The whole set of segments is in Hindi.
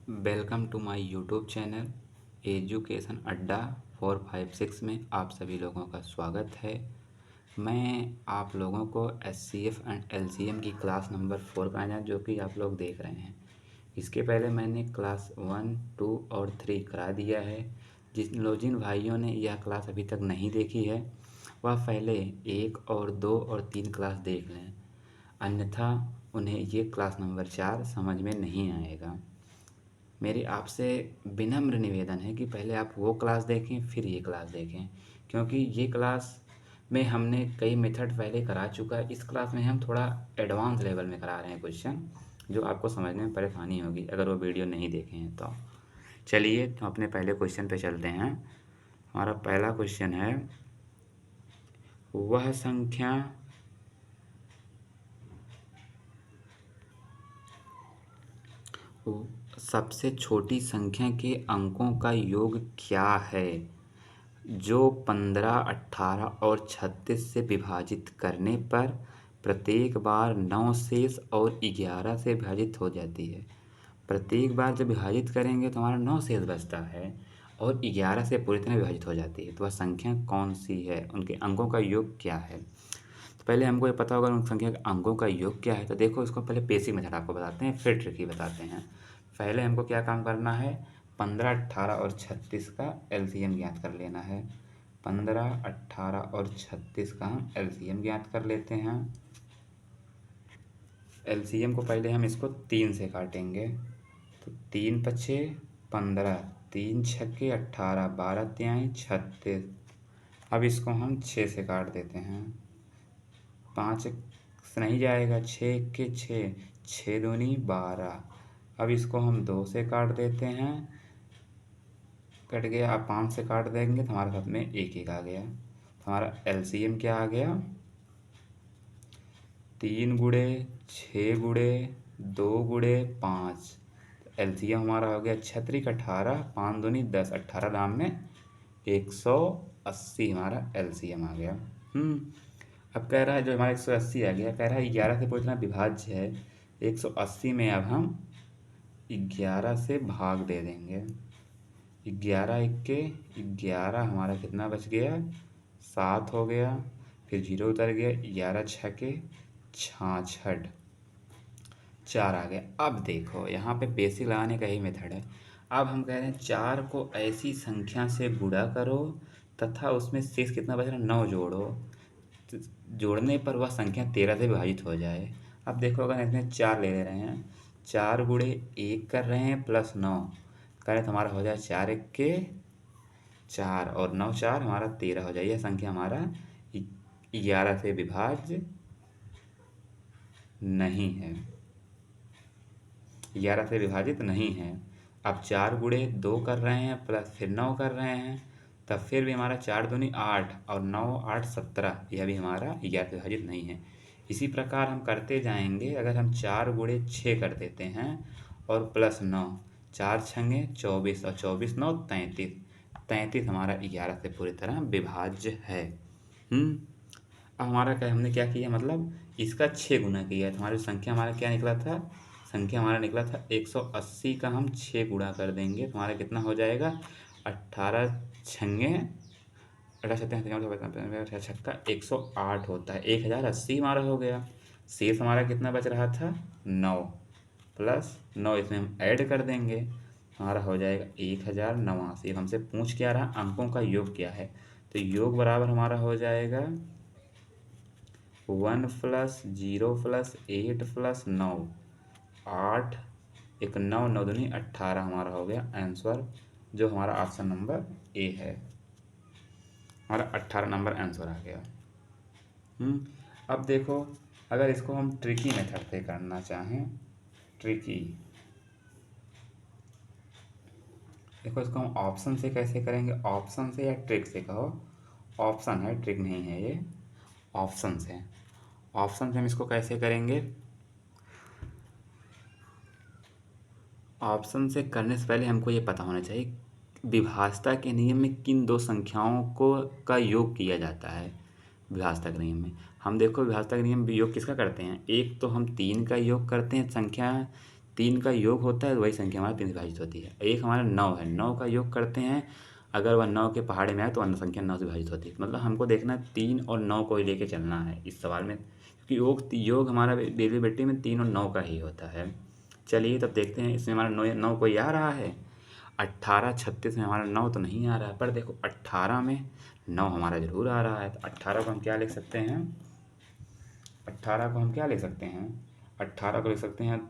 Welcome to my YouTube channel Education Adda 456 में आप सभी लोगों का स्वागत है। मैं आप लोगों को एचसीएफ एंड एलसीएम की क्लास नंबर 4 कराया जो कि आप लोग देख रहे हैं। इसके पहले मैंने क्लास 1, 2 और 3 करा दिया है। जिन भाइयों ने यह क्लास अभी तक नहीं देखी है वह पहले 1 और 2 और 3 क्लास देख लें, अन्यथा उन्हें ये क्लास नंबर 4 समझ में नहीं आएगा। मेरी आपसे विनम्र निवेदन है कि पहले आप वो क्लास देखें फिर ये क्लास देखें, क्योंकि ये क्लास में हमने कई मेथड पहले करा चुका है। इस क्लास में हम थोड़ा एडवांस लेवल में करा रहे हैं क्वेश्चन, जो आपको समझने में परेशानी होगी अगर वो वीडियो नहीं देखे हैं तो। चलिए तो अपने पहले क्वेश्चन पे चलते हैं। हमारा पहला क्वेश्चन है, वह संख्या सबसे छोटी संख्या के अंकों का योग क्या है जो 15, 18 और 36 से विभाजित करने पर प्रत्येक बार 9 शेष और 11 से विभाजित हो जाती है। प्रत्येक बार जब विभाजित करेंगे तो हमारा 9 शेष बचता है और 11 से पूरी तरह विभाजित हो जाती है। तो वह संख्या कौन सी है, उनके अंकों का योग क्या है। तो पहले हमको ये पता होगा उन संख्या के अंकों का योग क्या है। तो देखो, इसको पहले बेसिक मेथड आपको बताते हैं, फिर ट्रिकी बताते हैं। पहले हमको क्या काम करना है, 15, 18 और 36 का एलसीएम ज्ञात कर लेना है। 15, 18 और 36 का हम एलसीएम ज्ञात कर लेते हैं। एलसीएम को पहले हम इसको 3 से काटेंगे, तो 3 पछे 15, 3 छक्के 18, 12 तिहाई 36। अब इसको हम 6 से काट देते हैं, 5 से नहीं जाएगा, 6 के 6, 6 दूनी 12। अब इसको हम 2 से काट देते हैं, कट गया। अब 5 से काट देंगे तो हमारे हाथ में 1 आ गया। तो हमारा एलसीएम क्या आ गया, 3 गुणे 6 गुणे 2 गुणे 5। एलसीएम हमारा हो गया 36 18, 5 दूनी 10, 18 दाम में 180 हमारा एलसीएम आ गया। अब कह रहा है जो हमारा 180 आ गया, कह रहा है 11 से पूछना विभाज्य है। 180 में अब हम 11 से भाग दे देंगे। 11 इक्के 11, हमारा कितना बच गया, 7 हो गया। फिर 0 उतर गया, 11 छके 66, 4 आ गया। अब देखो यहाँ पे बेसिक लगाने का ही मेथड है। अब हम कह रहे हैं 4 को ऐसी संख्या से गुणा करो तथा उसमें शेष कितना बच रहा है, 9 जोड़ो। तो जोड़ने पर वह संख्या 13 से विभाजित हो जाए। अब देखो, अगर इसमें 4 ले रहे हैं, 4 गुणे 1 कर रहे हैं प्लस 9 करें तो हमारा हो जाए 4 इक्के 4 और 9 4 हमारा 13 हो जाए। यह संख्या हमारा 11 से विभाज्य नहीं है, 11 से विभाजित नहीं है। अब 4 गुणे 2 कर रहे हैं प्लस फिर 9 कर रहे हैं, तब फिर भी हमारा 4 दूनी 8 और 9 8 17, यह भी हमारा 11 से विभाजित नहीं है। इसी प्रकार हम करते जाएंगे। अगर हम 4 गुणे 6 कर देते हैं और प्लस 9, 4 छंगे 24 और 24 9 33, 33 हमारा 11 से पूरी तरह विभाज्य है। अब हमारा क्या, हमने क्या किया, मतलब इसका 6 गुना किया। तो हमारी संख्या हमारा क्या निकला था, संख्या हमारा निकला था 180 का हम 6 गुणा कर देंगे तो हमारा कितना हो जाएगा, 18 छंगे 18 छक्का 108 होता है, 1080 हमारा हो गया। शेष हमारा कितना बच रहा था, 9 प्लस 9 इसमें हम ऐड कर देंगे, हमारा हो जाएगा 1089। हमसे पूछ क्या रहा, अंकों का योग क्या है। तो योग बराबर हमारा हो जाएगा 1 प्लस 0 प्लस 8 प्लस 9, 8 एक 9 9 दूनी 18 हमारा हो गया आंसर, जो हमारा ऑप्शन नंबर ए है। हमारा 18 नंबर आंसर आ गया। अब देखो, अगर इसको हम ट्रिकी मेथड से करना चाहें, ट्रिकी, देखो इसको हम ऑप्शन से कैसे करेंगे, ऑप्शन से या ट्रिक से कहो, ऑप्शन है ट्रिक नहीं है ये, ऑप्शन से। ऑप्शन से हम इसको कैसे करेंगे, ऑप्शन से करने से पहले हमको ये पता होना चाहिए विभाज्यता के नियम में किन दो संख्याओं को का योग किया जाता है। विभाज्यता के नियम में हम देखो, विभाज्यता के नियम में योग किसका करते हैं, एक तो हम 3 का योग करते हैं संख्या 3 का योग होता है तो वही संख्या हमारा 3 से विभाजित होती है। एक हमारा 9 है, 9 का योग करते हैं, अगर वह 9 के पहाड़े में आए तो अन्य संख्या 9 से विभाजित होती है। मतलब हमको देखना है 3 और 9 को ही लेके चलना है इस सवाल में, क्योंकि योग हमारा डेरिवेटिव में 3 और 9 का ही होता है। चलिए तब देखते हैं, इसमें हमारा 9 कोई आ रहा है। 18 36 में हमारा 9 तो नहीं आ रहा है, पर देखो 18 में 9 हमारा ज़रूर आ रहा है। तो 18 को हम क्या लिख सकते हैं, 18 को हम क्या लिख सकते हैं, 18 को लिख सकते हैं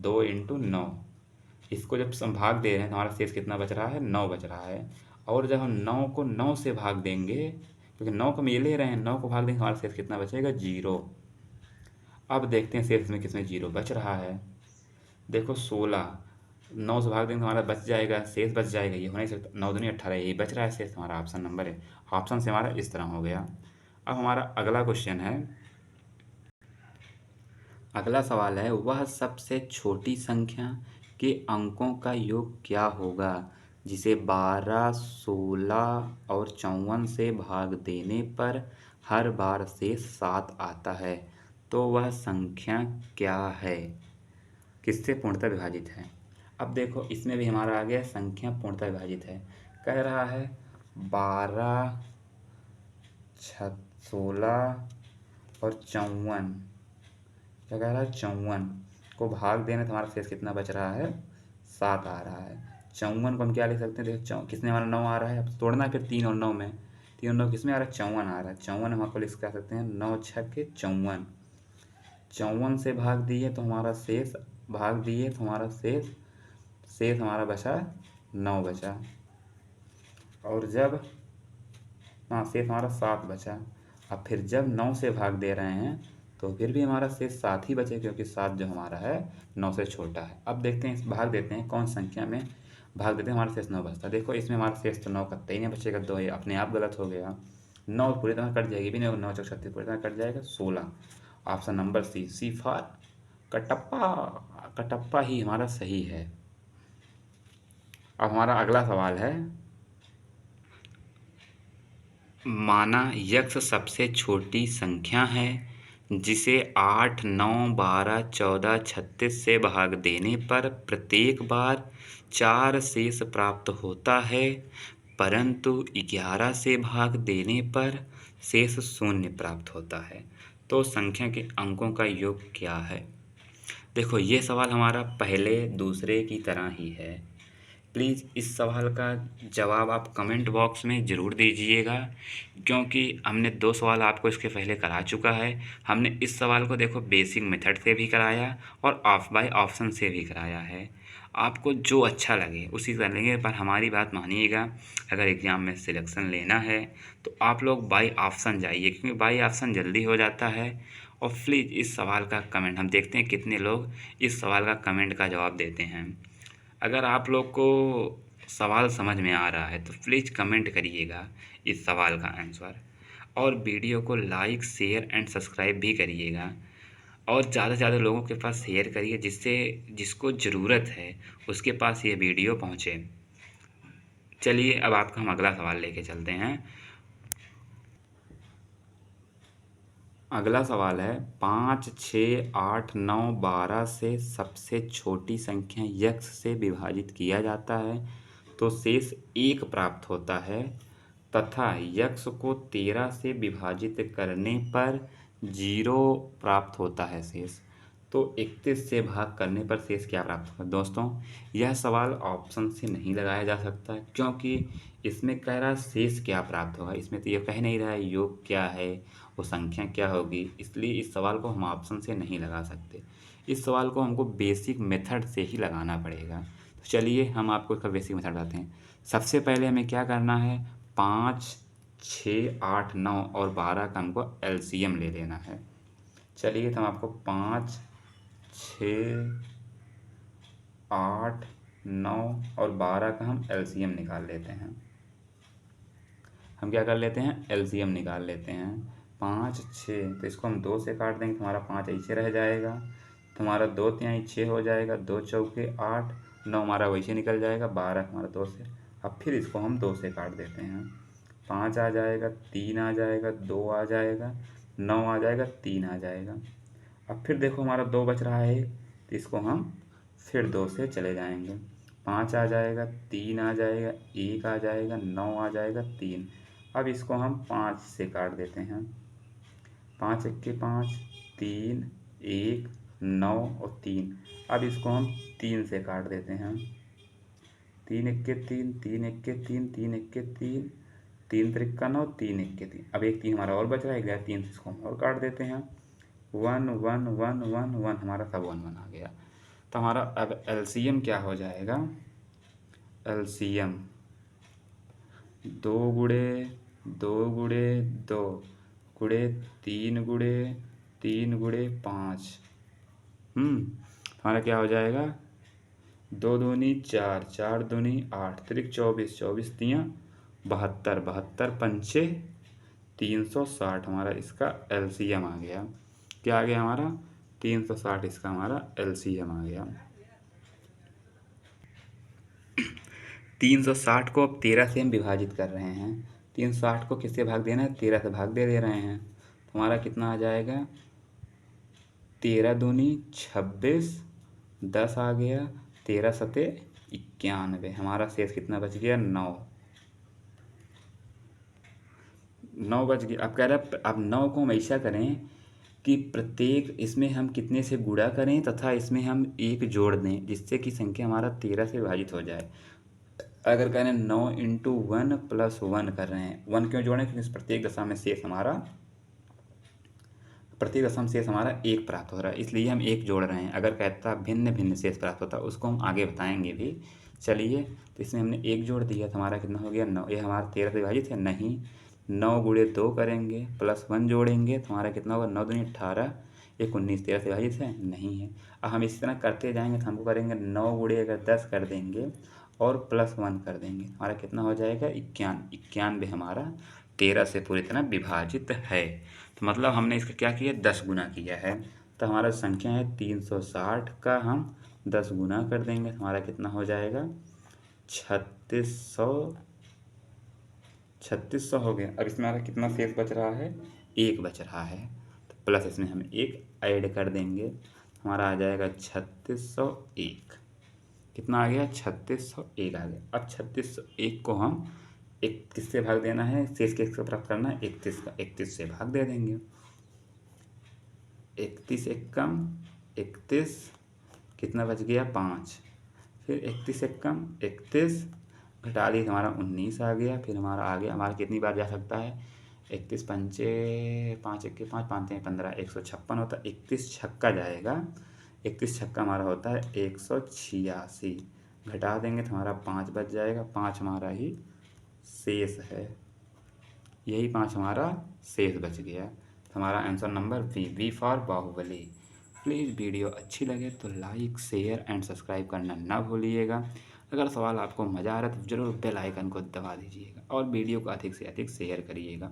2 इंटू 9। इसको जब हम भाग दे रहे हैं तो हमारा शेष कितना बच रहा है, 9 बच रहा है। और जब हम 9 को 9 से भाग देंगे, क्योंकि 9 को हम ये ले रहे हैं, 9 को भाग देंगे हमारा शेष कितना बचेगा, 0। अब देखते हैं शेष में किसमें 0 बच रहा है। देखो 16, 9 से भाग देंगे तो हमारा बच जाएगा, शेष बच जाएगा, ये हो नहीं सकता, 9 दूनी 18, यही बच रहा है शेष, हमारा ऑप्शन नंबर है। ऑप्शन से हमारा इस तरह हो गया। अब हमारा अगला क्वेश्चन है, अगला सवाल है, वह सबसे छोटी संख्या के अंकों का योग क्या होगा जिसे 12, 16 और 54 से भाग देने पर हर बार शेष 7 आता है। तो वह संख्या क्या है, किससे पूर्णतः विभाजित है। अब देखो इसमें भी हमारा आ गया संख्या पूर्णतः विभाजित है। कह रहा है 12, 16 और 54, क्या कह रहा है, 54 को भाग देने तो हमारा शेष कितना बच रहा है, 7 आ रहा है। 54 को हम क्या लिख सकते हैं, देखो किसमें हमारा 9 आ रहा है, अब तोड़ना है फिर 3 और 9 में, 3 और 9 किसमें आ रहा है, 54 आ रहा है। 54 हम आपको लिख सकते हैं 9 छक्के 54, 54 से भाग दिए तो हमारा शेष, भाग दिए तो हमारा शेष हमारा बचा 9 बचा। और जब, हाँ शेष हमारा 7 बचा। अब फिर जब 9 से भाग दे रहे हैं तो फिर भी हमारा शेष 7 ही बचे, क्योंकि 7 जो हमारा है 9 से छोटा है। अब देखते हैं, भाग देते हैं कौन संख्या में भाग देते हैं हमारा शेष 9 बचता है। देखो इसमें हमारा शेष तो 9 कतई ही नहीं बचेगा, 2 ये अपने आप गलत हो गया। 9 पूरी तरह कट जाएगी भी नहीं, 9 चौक 36 पूरी तरह कट जाएगा, 16। Option number C for Kattappa, Kattappa ही हमारा सही है। अब हमारा अगला सवाल है, माना यक्ष सबसे छोटी संख्या है जिसे 8, 9, 12, 14, 36 से भाग देने पर प्रत्येक बार 4 शेष प्राप्त होता है, परंतु 11 से भाग देने पर शेष 0 प्राप्त होता है। तो संख्या के अंकों का योग क्या है। देखो ये सवाल हमारा पहले दूसरे की तरह ही है। प्लीज़ इस सवाल का जवाब आप कमेंट बॉक्स में ज़रूर दीजिएगा, क्योंकि हमने 2 सवाल आपको इसके पहले करा चुका है। हमने इस सवाल को देखो बेसिक मेथड से भी कराया और ऑफ बाय ऑप्शन से भी कराया है। आपको जो अच्छा लगे उसी कर लेंगे, पर हमारी बात मानिएगा, अगर एग्ज़ाम में सिलेक्शन लेना है तो आप लोग बाय ऑप्शन जाइए, क्योंकि बाय ऑप्शन जल्दी हो जाता है। और प्लीज़ इस सवाल का कमेंट, हम देखते हैं कितने लोग इस सवाल का कमेंट का जवाब देते हैं। अगर आप लोग को सवाल समझ में आ रहा है तो प्लीज़ कमेंट करिएगा इस सवाल का आंसर, और वीडियो को लाइक, शेयर एंड सब्सक्राइब भी करिएगा, और ज़्यादा से ज़्यादा लोगों के पास शेयर करिए, जिससे जिसको ज़रूरत है उसके पास ये वीडियो पहुँचे। चलिए अब आपका हम अगला सवाल लेके चलते हैं। अगला सवाल है, 5, 6, 8, 9, 12 से सबसे छोटी संख्या यक्ष से विभाजित किया जाता है तो शेष 1 प्राप्त होता है, तथा यक्ष को 13 से विभाजित करने पर 0 प्राप्त होता है शेष। तो 31 से भाग करने पर शेष क्या प्राप्त होगा। दोस्तों यह सवाल ऑप्शन से नहीं लगाया जा सकता, क्योंकि इसमें कह रहा है शेष क्या प्राप्त होगा, इसमें तो ये कह नहीं रहा है योग क्या है, वो संख्या क्या होगी, इसलिए इस सवाल को हम ऑप्शन से नहीं लगा सकते। इस सवाल को हमको बेसिक मेथड से ही लगाना पड़ेगा। तो चलिए हम आपको इसका बेसिक मेथड बताते हैं। सबसे पहले हमें क्या करना है, 5, 6, 8, 9 और 12 का हमको एलसीएम ले लेना है। चलिए तो हम आपको 5, 6, 8, 9 और 12 का हम एलसीएम निकाल लेते हैं। हम क्या कर लेते हैं, एलसीएम निकाल लेते हैं। 5, 6, तो इसको हम 2 से काट देंगे, हमारा 5 ऐसे रह जाएगा, तो हमारा 2 तिहाई 6 हो जाएगा, 2 चौके 8, 9 हमारा वैसे निकल जाएगा, 12 हमारा 2 से। अब फिर इसको हम 2 से काट देते हैं, 5 आ जाएगा, 3 आ जाएगा, 2 आ जाएगा, 9 आ जाएगा, 3 आ जाएगा। अब फिर देखो हमारा 2 बच रहा है, तो इसको हम फिर 2 से चले जाएंगे, 5 आ जाएगा, 3 आ जाएगा, 1 आ जाएगा, 9 आ जाएगा, 3। अब इसको हम 5 से काट देते हैं। 5 एक्के 5, 3, 1, 9 और 3। अब इसको हम 3 से काट देते हैं। 3 एक्के 3, 3 एक्के 3, 3 एक्के 3, 3 त्रिक्का 9, 3 एक्के 3। अब एक 3 हमारा और बच रहा है, गया 3 से इसको हम और काट देते हैं। 1 1 1 1 1 हमारा सब 1 1 आ गया। तो हमारा अब एलसीएम क्या हो जाएगा? एलसीएम 2 गुणे 2 गुणे 2 गुणे 3 गुणे 3 गुणे 5। हमारा क्या हो जाएगा? 2 दूनी 4, 4 दूनी 8, त्रिक 24, 24 तियाँ 72, 72 पंचे 360 हमारा इसका एलसीएम आ गया। क्या आ गया हमारा? 360 इसका हमारा एलसीएम आ गया। 360 को अब 13 से हम विभाजित कर रहे हैं। 360 को किससे भाग देना है? 13 से भाग दे रहे हैं। तो हमारा कितना आ जाएगा? 13 दूनी 26, 10 आ गया, 13 सते 91। हमारा शेष कितना बच गया? 9। 9 बच गया। अब कह रहा अब 9 को हम ऐसा करें कि प्रत्येक इसमें हम कितने से गुणा करें तथा इसमें हम 1 जोड़ दें, जिससे कि संख्या हमारा 13 से विभाजित हो जाए। अगर कह रहे हैं 9 × 1 + 1 कर रहे हैं, 1 क्यों जोड़ें? क्योंकि प्रत्येक दशा में शेष हमारा 1 प्राप्त हो रहा है, इसलिए हम 1 जोड़ रहे हैं। अगर कहता भिन्न भिन्न शेष प्राप्त होता, उसको हम आगे बताएंगे भी। चलिए, तो इसमें हमने 1 जोड़ दिया तो हमारा कितना हो गया? 9। ये हमारा 13 से विभाजित है? नहीं। 9 गुणे 2 करेंगे प्लस 1 जोड़ेंगे तो हमारा कितना होगा? 9 दूनी 18, 1 19। 13 से विभाजित है? नहीं है। अब हम इसी तरह करते जाएंगे तो हमको करेंगे 9 गुणे अगर 10 कर देंगे और प्लस 1 कर देंगे, हमारा कितना हो जाएगा? 91 हमारा 13 से पूरी तरह विभाजित है। तो मतलब हमने इसका क्या किया? 10 गुना किया है। तो हमारा संख्या है 360 का हम 10 गुना कर देंगे तो हमारा कितना हो जाएगा? 3600 हो गया। अब इसमें हमारा कितना शेष बच रहा है? 1 बच रहा है। तो प्लस इसमें हम 1 ऐड कर देंगे, हमारा आ जाएगा 3601। कितना आ गया? 3601 आ गया। अब 3601 को हम 31 से भाग देना है, शेष किसको प्राप्त करना है? 31 का। 31 से भाग दे देंगे। 31 एकम 31, कितना बच गया? 5। फिर 31 एकम 31 घटा दी, हमारा 19 आ गया। फिर हमारा आ गया, हमारा कितनी बार जा सकता है? 31 पंचे 5 एक्के 5, 5 तें 15, 156 होता है। 31 छक्का जाएगा, 31 छक्का हमारा होता है 186। घटा देंगे तो हमारा 5 बच जाएगा। 5 हमारा ही शेष है, यही 5 हमारा शेष बच गया। तो हमारा answer number V for Baahubali. Please video अच्छी लगे तो लाइक शेयर एंड सब्सक्राइब करना ना भूलिएगा। अगर सवाल आपको मज़ा आ रहा है तो ज़रूर बेल आइकन को दबा दीजिएगा और वीडियो को अधिक से अधिक शेयर करिएगा।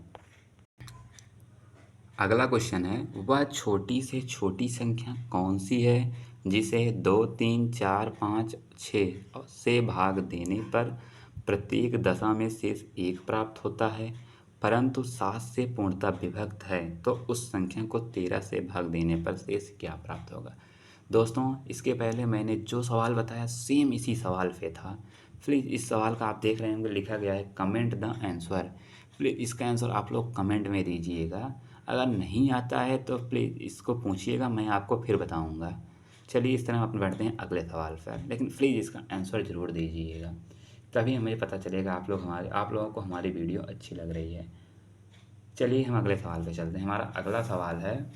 अगला क्वेश्चन है, वह छोटी से छोटी संख्या कौन सी है जिसे 2 3 4 5 6 से भाग देने पर प्रत्येक दशा में शेष 1 प्राप्त होता है, परंतु 7 से पूर्णतः विभक्त है? तो उस संख्या को 13 से भाग देने पर शेष क्या प्राप्त होगा? दोस्तों, इसके पहले मैंने जो सवाल बताया सेम इसी सवाल पे था। प्लीज़ इस सवाल का आप देख रहे होंगे लिखा गया है कमेंट द आंसर। प्लीज़ इसका आंसर आप लोग कमेंट में दीजिएगा। अगर नहीं आता है तो प्लीज़ इसको पूछिएगा, मैं आपको फिर बताऊंगा। चलिए, इस तरह हम बढ़ते हैं अगले सवाल पर, लेकिन प्लीज़ इसका आंसर ज़रूर दीजिएगा, तभी हमें पता चलेगा आप लोगों को हमारी वीडियो अच्छी लग रही है। चलिए, हम अगले सवाल पे चलते हैं। हमारा अगला सवाल है,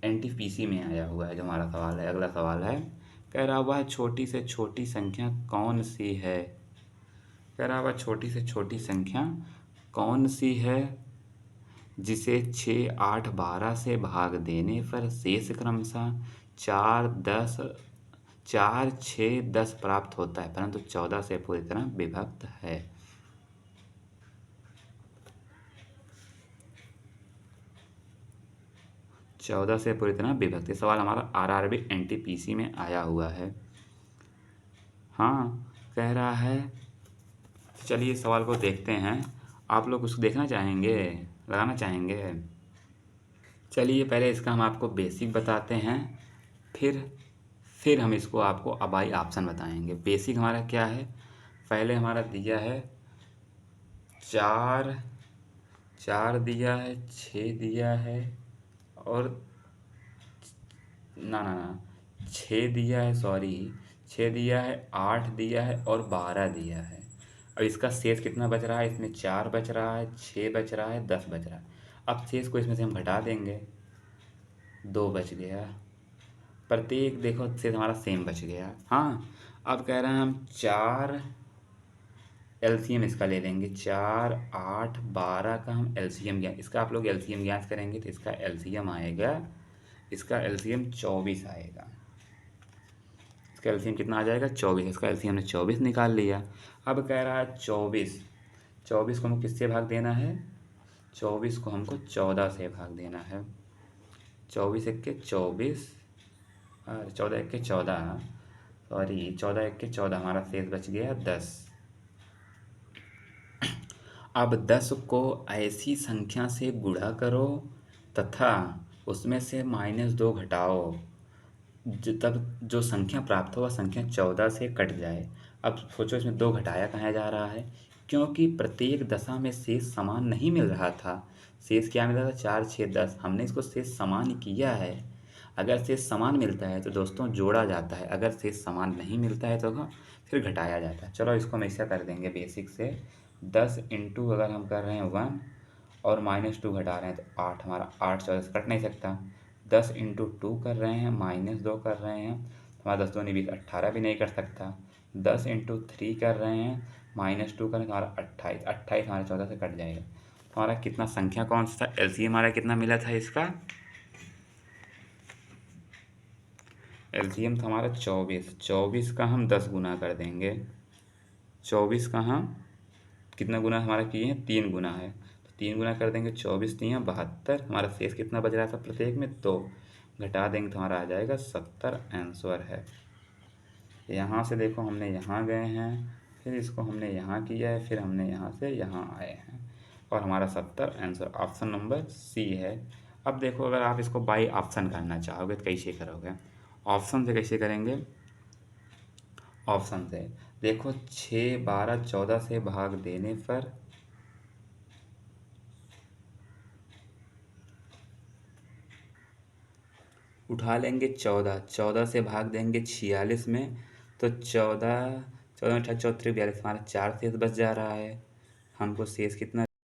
एनटीपीसी में आया हुआ है जो हमारा सवाल है। अगला सवाल है, कह रहा वह छोटी से छोटी संख्या कौन सी है? कह रहा वह छोटी से छोटी संख्या कौन सी है जिसे 6 8 12 से भाग देने पर शेष क्रमशः 4 6 10 प्राप्त होता है, परंतु 14 से पूरी तरह विभक्त है? 14 से पूरी तरह विभक्त। सवाल हमारा आरआरबी एनटीपीसी में आया हुआ है। हाँ, कह रहा है। चलिए सवाल को देखते हैं। आप लोग उसको देखना चाहेंगे, लगाना चाहेंगे? चलिए, पहले इसका हम आपको बेसिक बताते हैं, फिर हम इसको आपको बाई ऑप्शन बताएंगे। बेसिक हमारा क्या है, पहले हमारा दिया है 4, 4 दिया है, 6 दिया है, और ना 6 दिया है, सॉरी 6 दिया है, 8 दिया है और 12 दिया है। अब इसका शेष कितना बच रहा है, इसमें 4 बच रहा है, 6 बच रहा है, 10 बच रहा है। अब शेष को इसमें से हम घटा देंगे, 2 बच गया। प्रत्येक देखो शेष हमारा सेम बच गया। हाँ, अब कह रहे हैं हम 4 एलसीएम इसका ले लेंगे, 4, 8, 12 का हम एलसीएम ज्ञात, इसका आप लोग एलसीएम ज्ञात करेंगे तो इसका एलसीएम आएगा, इसका एलसीएम 24 आएगा। इसका एलसीएम कितना आ जाएगा, 24। इसका एलसीएम हमने 24 निकाल लिया। अब कह रहा है 24, 24 को हमको किससे भाग देना है, 24 को हमको 14 से भाग देना है। 24 एक के 24, और 14 एक के 14, सॉरी 14 एक के 14, हमारा शेष बच गया 10। अब 10 को ऐसी संख्या से गुणा करो तथा उसमें से -2 घटाओ, तब जो संख्या प्राप्त हो वह संख्या 14 से कट जाए। अब सोचो इसमें 2 घटाया कहाँ जा रहा है, क्योंकि प्रत्येक दशा में शेष समान नहीं मिल रहा था। शेष क्या मिल रहा था, 4, 6, 10। हमने इसको शेष समान किया है। अगर शेष समान मिलता है तो दोस्तों जोड़ा जाता है, अगर शेष समान नहीं मिलता है तो फिर घटाया जाता है। चलो इसको हम ऐसा कर देंगे बेसिक से, 10 इंटू अगर हम कर रहे हैं 1 और -2 घटा रहे हैं तो 8, हमारा 8 14 से कट नहीं सकता। 10 इंटू 2 कर रहे हैं, -2 कर रहे हैं, हमारा 10 दूनी 20, 18 भी नहीं कट सकता। 10 इंटू 3 कर रहे हैं, -2 करें तो हमारा 28, 28 हमारा 14 से कट जाएगा। तो हमारा कितना संख्या कौन सा था, एलसीएम हमारा कितना मिला था इसका, एलसीएम था हमारा 24। 24 का हम 10 गुना कर देंगे, 24 का हम कितना गुना हमारा किए हैं, 3 गुना है, तो 3 गुना कर देंगे, 24 3 72। हमारा शेष कितना बच रहा था प्रत्येक में, तो घटा देंगे तो हमारा आ जाएगा 70 आंसर है। यहाँ से देखो हमने यहाँ गए हैं, फिर इसको हमने यहाँ किया है, फिर हमने यहाँ से यहाँ आए हैं, और हमारा 70 आंसर ऑप्शन नंबर सी है। अब देखो अगर आप इसको बाई ऑप्शन करना चाहोगे तो कैसे करोगे, ऑप्शन से कैसे करेंगे, ऑप्शन से देखो 6, 12, 14 से भाग देने पर उठा लेंगे 14, 14 से भाग देंगे 46 में, तो 14, 14 अट्ठाईस 34 42, हमारा 4 शेष बच जा रहा है। हमको शेष कितना